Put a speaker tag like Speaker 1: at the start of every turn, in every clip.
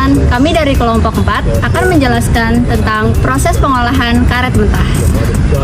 Speaker 1: teman-teman, kami dari kelompok 4 akan menjelaskan tentang proses pengolahan karet mentah.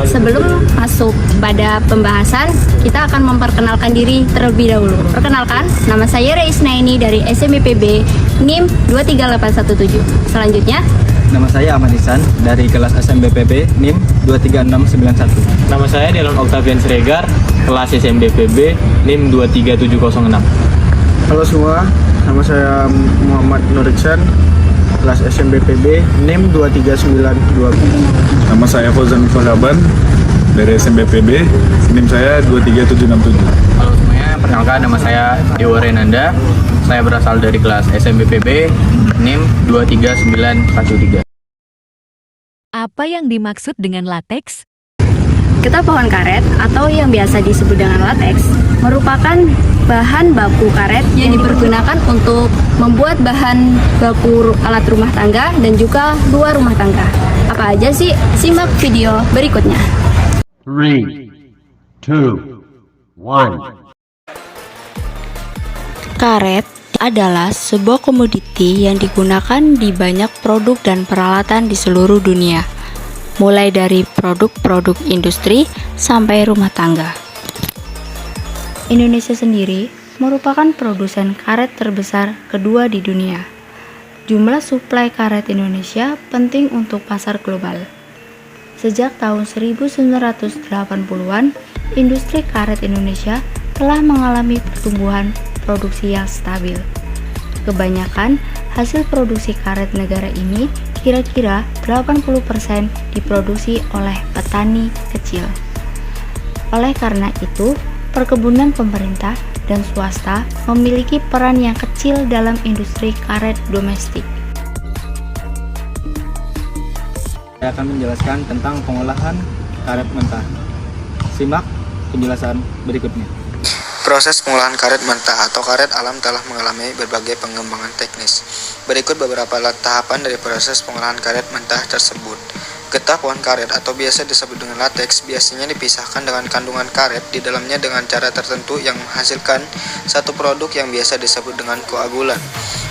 Speaker 1: Sebelum masuk pada pembahasan, kita akan memperkenalkan diri terlebih dahulu. Perkenalkan, nama saya Reisnaini dari SMBPB NIM 23817. Selanjutnya,
Speaker 2: nama saya Ahmad Ihsan dari kelas SMBPB NIM 23691.
Speaker 3: Nama saya Delon Octavian Siregar, kelas SMBPB NIM 23706.
Speaker 4: Halo semua, nama saya Muhammad Nur Iksan, kelas SMBPB NIM 23920.
Speaker 5: Nama saya Fauzan Falaban dari SMBPB, NIM saya 23767.
Speaker 3: Halo semuanya, perkenalkan nama saya Dewa Renanda. Saya berasal dari kelas SMBPB NIM 23913.
Speaker 6: Apa yang dimaksud dengan lateks?
Speaker 1: getah pohon karet atau yang biasa disebut dengan lateks merupakan bahan baku karet yang dipergunakan untuk membuat bahan baku alat rumah tangga dan juga luar rumah tangga. Apa aja sih? Simak video berikutnya.
Speaker 7: 3, 2, 1.
Speaker 8: Karet adalah sebuah komoditi yang digunakan di banyak produk dan peralatan di seluruh dunia, mulai dari produk-produk industri sampai rumah tangga. Indonesia sendiri merupakan produsen karet terbesar kedua di dunia. Jumlah suplai karet Indonesia penting untuk pasar global. Sejak tahun 1980-an, industri karet Indonesia telah mengalami pertumbuhan produksi yang stabil. Kebanyakan hasil produksi karet negara ini kira-kira 80% diproduksi oleh petani kecil. Oleh karena itu, perkebunan pemerintah dan swasta memiliki peran yang kecil dalam industri karet domestik.
Speaker 2: Saya akan menjelaskan tentang pengolahan karet mentah. Simak penjelasan berikutnya.
Speaker 9: Proses pengolahan karet mentah atau karet alam telah mengalami berbagai pengembangan teknis. Berikut beberapa tahapan dari proses pengolahan karet mentah tersebut. Getah pohon karet atau biasa disebut dengan lateks biasanya dipisahkan dengan kandungan karet di dalamnya dengan cara tertentu yang menghasilkan satu produk yang biasa disebut dengan koagulan.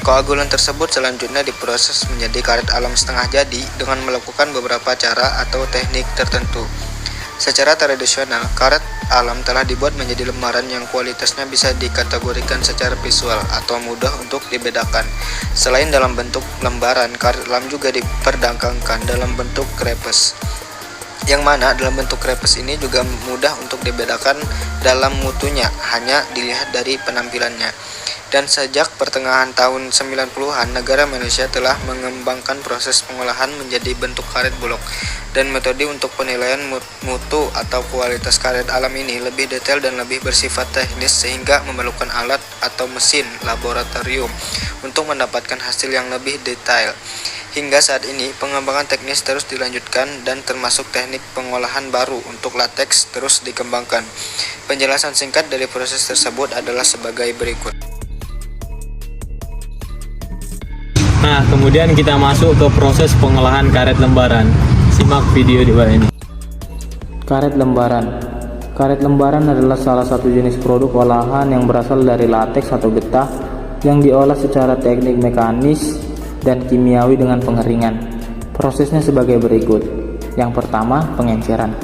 Speaker 9: Koagulan tersebut selanjutnya diproses menjadi karet alam setengah jadi dengan melakukan beberapa cara atau teknik tertentu. Secara tradisional, karet alam telah dibuat menjadi lembaran yang kualitasnya bisa dikategorikan secara visual atau mudah untuk dibedakan. Selain dalam bentuk lembaran, karet alam juga diperdagangkan dalam bentuk krepes, yang mana dalam bentuk krepes ini juga mudah untuk dibedakan dalam mutunya, hanya dilihat dari penampilannya. Dan sejak pertengahan tahun 90-an, negara Indonesia telah mengembangkan proses pengolahan menjadi bentuk karet bulog. Dan metode untuk penilaian mutu atau kualitas karet alam ini lebih detail dan lebih bersifat teknis sehingga memerlukan alat atau mesin laboratorium untuk mendapatkan hasil yang lebih detail. Hingga saat ini, pengembangan teknis terus dilanjutkan dan termasuk teknik pengolahan baru untuk lateks terus dikembangkan. Penjelasan singkat dari proses tersebut adalah sebagai berikut.
Speaker 3: Nah, kemudian kita masuk ke proses pengolahan karet lembaran. Simak video di bawah ini.
Speaker 10: Karet lembaran. Karet lembaran adalah salah satu jenis produk olahan yang berasal dari lateks atau getah yang diolah secara teknik mekanis dan kimiawi dengan pengeringan. Prosesnya sebagai berikut. Yang pertama, pengenceran.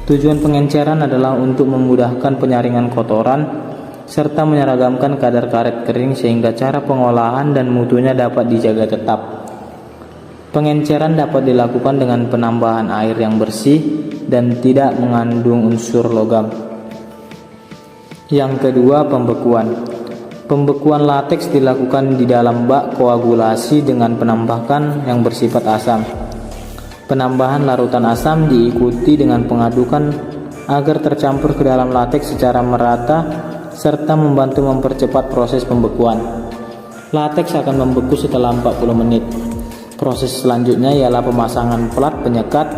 Speaker 10: Tujuan pengenceran adalah untuk memudahkan penyaringan kotoran serta menyeragamkan kadar karet kering sehingga cara pengolahan dan mutunya dapat dijaga tetap. Pengenceran dapat dilakukan dengan penambahan air yang bersih dan tidak mengandung unsur logam. Yang kedua, pembekuan. Pembekuan lateks dilakukan di dalam bak koagulasi dengan penambahan yang bersifat asam. Penambahan larutan asam diikuti dengan pengadukan agar tercampur ke dalam lateks secara merata serta membantu mempercepat proses pembekuan. Lateks akan membeku setelah 40 menit. Proses selanjutnya ialah pemasangan plat penyekat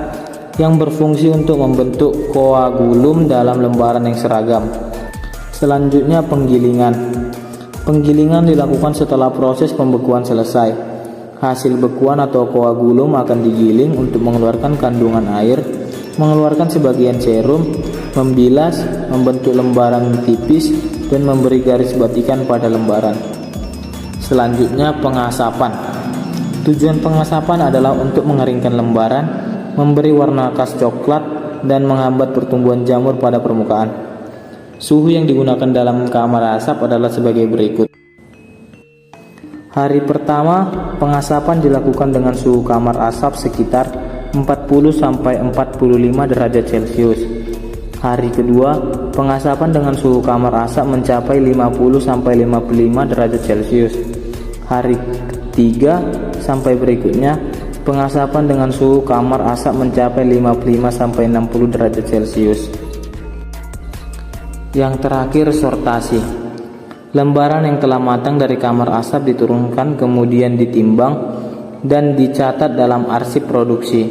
Speaker 10: yang berfungsi untuk membentuk koagulum dalam lembaran yang seragam. Selanjutnya, penggilingan. Penggilingan dilakukan setelah proses pembekuan selesai. Hasil bekuan atau koagulum akan digiling untuk mengeluarkan kandungan air, mengeluarkan sebagian serum, membilas, membentuk lembaran tipis, dan memberi garis batikan pada lembaran. Selanjutnya, pengasapan. Tujuan pengasapan adalah untuk mengeringkan lembaran, memberi warna khas coklat, dan menghambat pertumbuhan jamur pada permukaan. Suhu yang digunakan dalam kamar asap adalah sebagai berikut. Hari pertama, pengasapan dilakukan dengan suhu kamar asap sekitar 40-45 derajat Celcius. Hari kedua, pengasapan dengan suhu kamar asap mencapai 50-55 derajat Celcius. Hari ketiga sampai berikutnya, pengasapan dengan suhu kamar asap mencapai 55-60 derajat Celcius. Yang terakhir, sortasi. Lembaran yang telah matang dari kamar asap diturunkan, kemudian ditimbang dan dicatat dalam arsip produksi.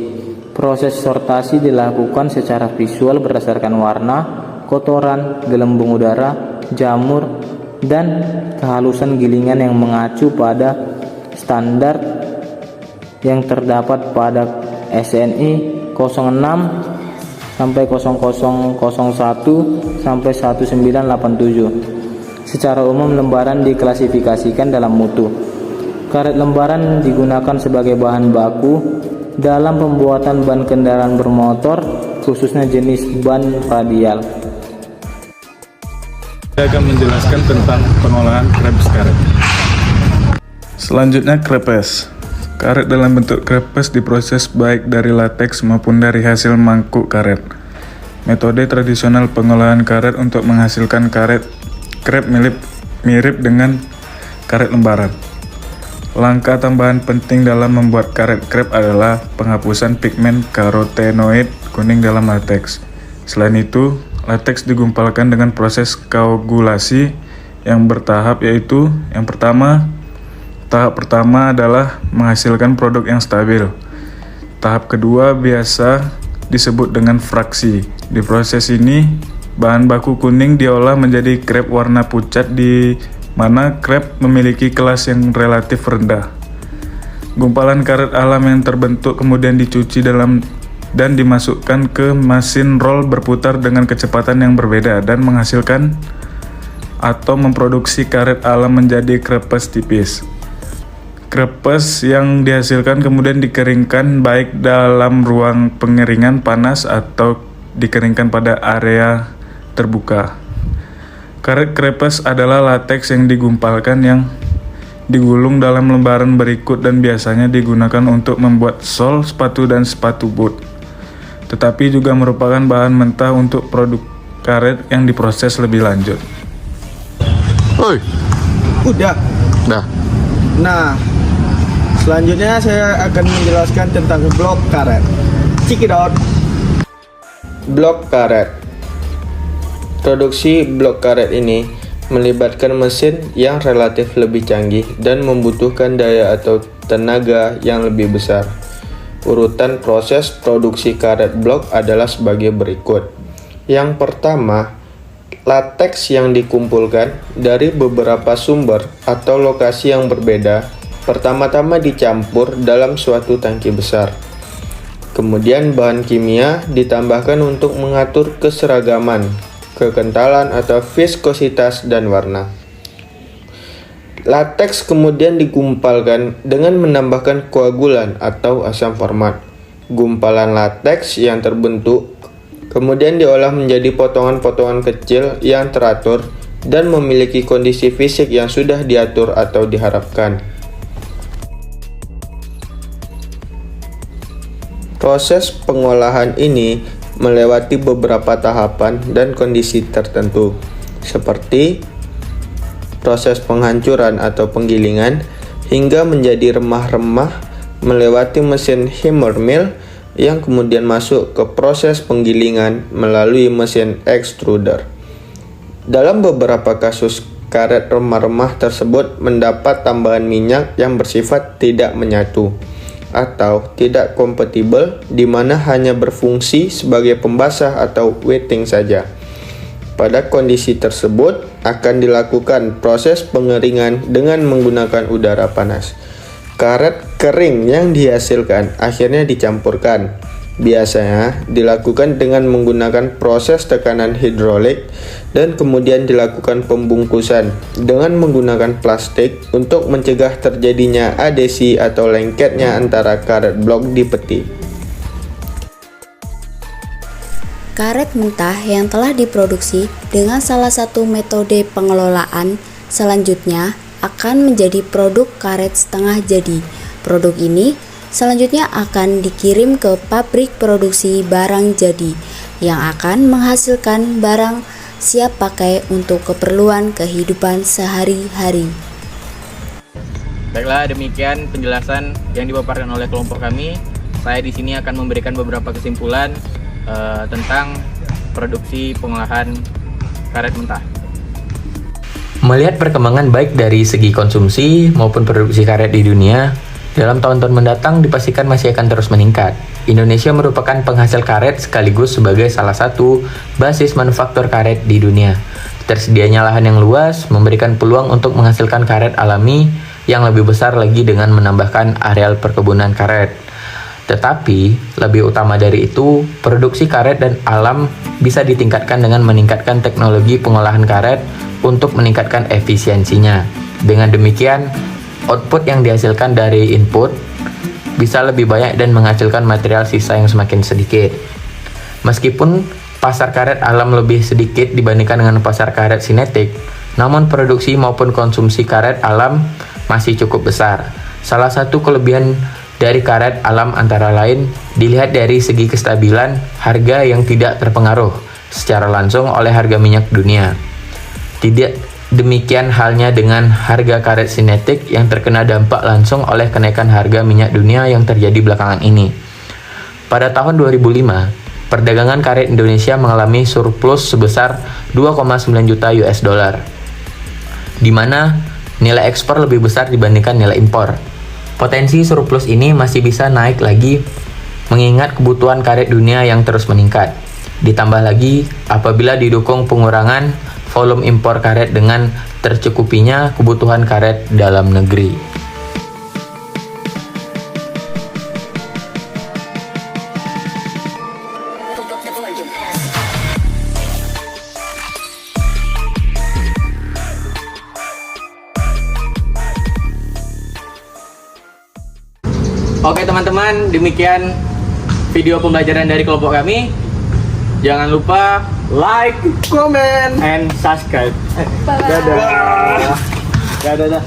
Speaker 10: Proses sortasi dilakukan secara visual berdasarkan warna, kotoran, gelembung udara, jamur, dan kehalusan gilingan yang mengacu pada standar yang terdapat pada SNI 06 sampai 0001 sampai 1987. Secara umum lembaran diklasifikasikan dalam mutu. Karet lembaran digunakan sebagai bahan baku dalam pembuatan ban kendaraan bermotor, khususnya jenis ban radial.
Speaker 5: Saya akan menjelaskan tentang pengolahan krepes karet. Selanjutnya, krepes. Karet dalam bentuk krepes diproses baik dari lateks maupun dari hasil mangkuk karet. Metode tradisional pengolahan karet untuk menghasilkan karet krep mirip dengan karet lembaran. Langkah tambahan penting dalam membuat karet krep adalah penghapusan pigmen karotenoid kuning dalam lateks. Selain itu, lateks digumpalkan dengan proses koagulasi yang bertahap, yaitu tahap pertama adalah menghasilkan produk yang stabil. Tahap kedua biasa disebut dengan fraksi. Di proses ini, bahan baku kuning diolah menjadi krep warna pucat, di mana krep memiliki kelas yang relatif rendah. Gumpalan karet alam yang terbentuk kemudian dicuci dan dimasukkan ke mesin roll berputar dengan kecepatan yang berbeda dan menghasilkan atau memproduksi karet alam menjadi krepes tipis. Krepes yang dihasilkan kemudian dikeringkan baik dalam ruang pengeringan panas atau dikeringkan pada area terbuka. Karet krepes adalah lateks yang digumpalkan yang digulung dalam lembaran berikut dan biasanya digunakan untuk membuat sol, sepatu, dan sepatu boot. Tetapi juga merupakan bahan mentah untuk produk karet yang diproses lebih lanjut.
Speaker 4: Udah.
Speaker 3: Dah.
Speaker 4: Nah, selanjutnya saya akan menjelaskan tentang blok karet. Check it out.
Speaker 9: Blok karet. Produksi blok karet ini melibatkan mesin yang relatif lebih canggih dan membutuhkan daya atau tenaga yang lebih besar. Urutan proses produksi karet blok adalah sebagai berikut. Yang pertama, lateks yang dikumpulkan dari beberapa sumber atau lokasi yang berbeda pertama-tama dicampur dalam suatu tangki besar. Kemudian bahan kimia ditambahkan untuk mengatur keseragaman, kekentalan atau viskositas dan warna. Lateks kemudian digumpalkan dengan menambahkan koagulan atau asam format. Gumpalan lateks yang terbentuk kemudian diolah menjadi potongan-potongan kecil yang teratur dan memiliki kondisi fisik yang sudah diatur atau diharapkan. Proses pengolahan ini melewati beberapa tahapan dan kondisi tertentu, seperti proses penghancuran atau penggilingan hingga menjadi remah-remah, melewati mesin hammer mill yang kemudian masuk ke proses penggilingan melalui mesin extruder. Dalam beberapa kasus, karet remah-remah tersebut mendapat tambahan minyak yang bersifat tidak menyatu atau tidak kompatibel, di mana hanya berfungsi sebagai pembasah atau wetting saja. Pada kondisi tersebut akan dilakukan proses pengeringan dengan menggunakan udara panas. Karet kering yang dihasilkan akhirnya dicampurkan Biasanya dilakukan dengan menggunakan proses tekanan hidrolik dan kemudian dilakukan pembungkusan dengan menggunakan plastik untuk mencegah terjadinya adesi atau lengketnya antara karet blok di peti.
Speaker 8: Karet mentah yang telah diproduksi dengan salah satu metode pengelolaan selanjutnya akan menjadi produk karet setengah jadi. Produk ini selanjutnya akan dikirim ke pabrik produksi barang jadi yang akan menghasilkan barang siap pakai untuk keperluan kehidupan sehari-hari.
Speaker 3: Baiklah, demikian penjelasan yang dipaparkan oleh kelompok kami. Saya di sini akan memberikan beberapa kesimpulan tentang produksi pengolahan karet mentah.
Speaker 10: Melihat perkembangan baik dari segi konsumsi maupun produksi karet di dunia, dalam tahun-tahun mendatang dipastikan masih akan terus meningkat. Indonesia merupakan penghasil karet sekaligus sebagai salah satu basis manufaktur karet di dunia. Tersedianya lahan yang luas memberikan peluang untuk menghasilkan karet alami yang lebih besar lagi dengan menambahkan areal perkebunan karet. Tetapi, lebih utama dari itu, produksi karet dan alam bisa ditingkatkan dengan meningkatkan teknologi pengolahan karet untuk meningkatkan efisiensinya. Dengan demikian, output yang dihasilkan dari input bisa lebih banyak dan menghasilkan material sisa yang semakin sedikit. Meskipun pasar karet alam lebih sedikit dibandingkan dengan pasar karet sinetik, namun produksi maupun konsumsi karet alam masih cukup besar. Salah satu kelebihan dari karet alam antara lain dilihat dari segi kestabilan harga yang tidak terpengaruh secara langsung oleh harga minyak dunia. Tidak demikian halnya dengan harga karet sinetik yang terkena dampak langsung oleh kenaikan harga minyak dunia yang terjadi belakangan ini. Pada tahun 2005, perdagangan karet Indonesia mengalami surplus sebesar 2,9 juta US dollar, di mana nilai ekspor lebih besar dibandingkan nilai impor. Potensi surplus ini masih bisa naik lagi mengingat kebutuhan karet dunia yang terus meningkat. Ditambah lagi apabila didukung pengurangan volume impor karet dengan tercukupinya kebutuhan karet dalam negeri.
Speaker 3: Oke teman-teman, demikian video pembelajaran dari kelompok kami. Jangan lupa like, comment, and subscribe. Dadah. Dadah.